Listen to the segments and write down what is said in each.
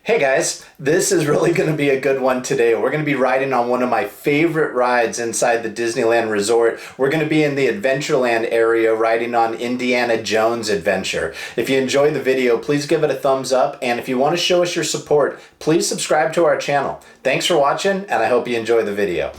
Hey guys, this is really going to be a good one today. We're going to be riding on one of my favorite rides inside the Disneyland Resort. We're going to be in the Adventureland area riding on Indiana Jones Adventure. If you enjoyed the video, please give it a thumbs up, and if you want to show us your support, please subscribe to our channel. Thanks for watching, and I hope you enjoy the video.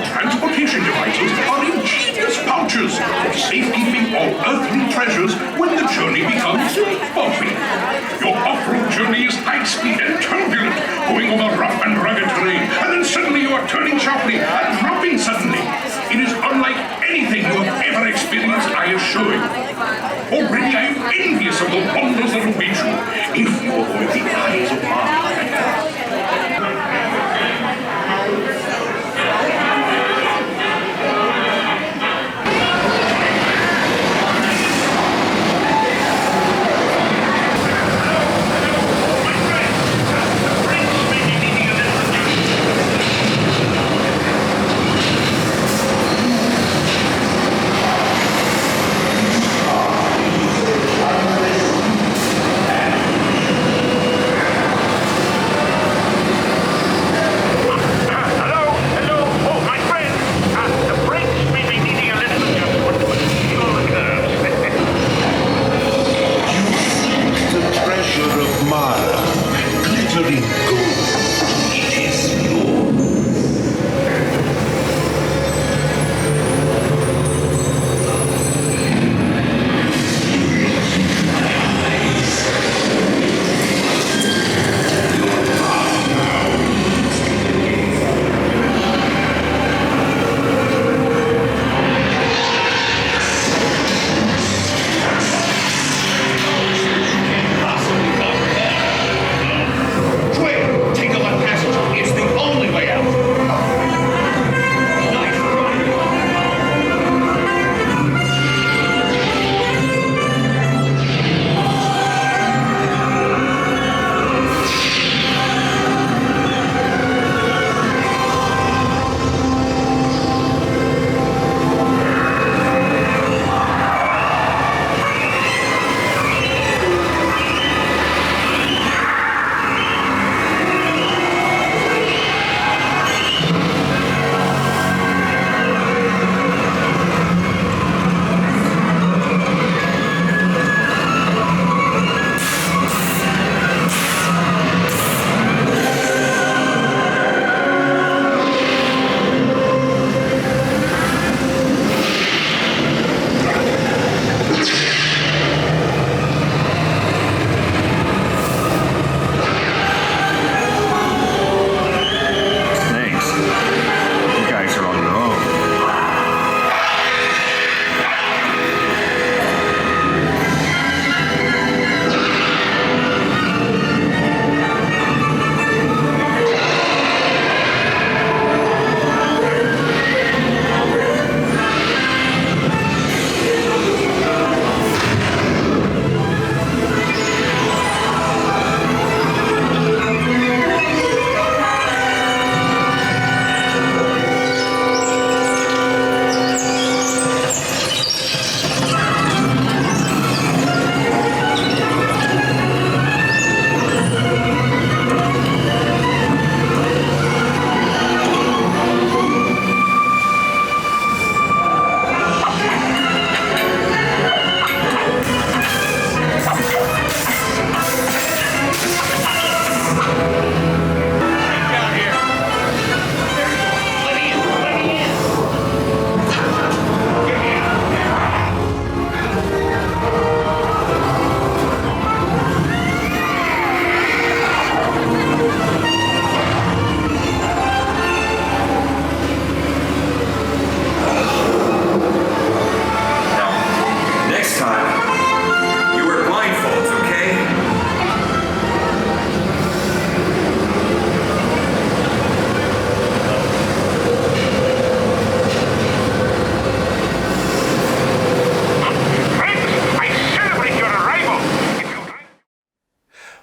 Transportation devices are ingenious pouches for safekeeping all earthly treasures when the journey becomes bumpy. Your off-road journey is high-speed and turbulent, going over rough and rugged terrain, and then suddenly you are turning sharply and dropping suddenly. It is unlike anything you have ever experienced, I assure you. Already I am envious of the wonders that await you if you avoid the eyes of man.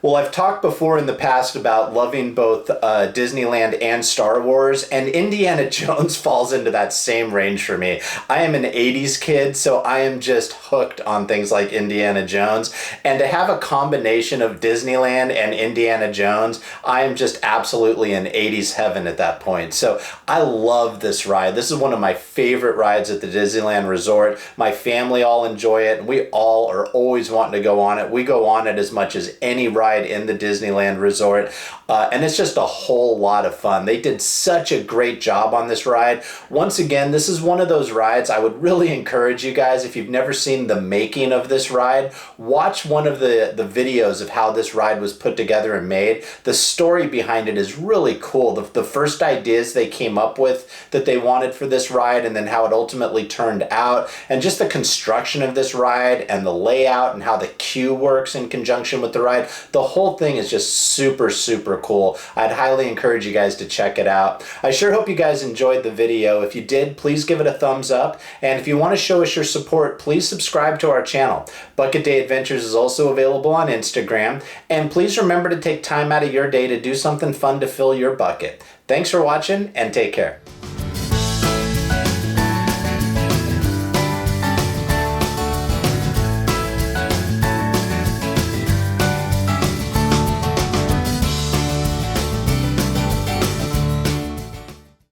Well, I've talked before in the past about loving both Disneyland and Star Wars, and Indiana Jones falls into that same range for me. I am an 80s kid, so I am just hooked on things like Indiana Jones, and to have a combination of Disneyland and Indiana Jones, I am just absolutely in 80s heaven at that point. So I love this ride. This is one of my favorite rides at the Disneyland Resort. My family all enjoy it, and we all are always wanting to go on it. We go on it as much as any ride in the Disneyland Resort, and it's just a whole lot of fun. They did such a great job on this ride. Once again, this is one of those rides I would really encourage you guys, if you've never seen the making of this ride, watch one of the videos of how this ride was put together and made. The story behind it is really cool. The first ideas they came up with that they wanted for this ride, and then how it ultimately turned out, and just the construction of this ride and the layout and how the queue works in conjunction with the ride. The whole thing is just super, super cool. I'd highly encourage you guys to check it out. I sure hope you guys enjoyed the video. If you did, please give it a thumbs up. And if you want to show us your support, please subscribe to our channel. Bucket Day Adventures is also available on Instagram. And please remember to take time out of your day to do something fun to fill your bucket. Thanks for watching, and take care.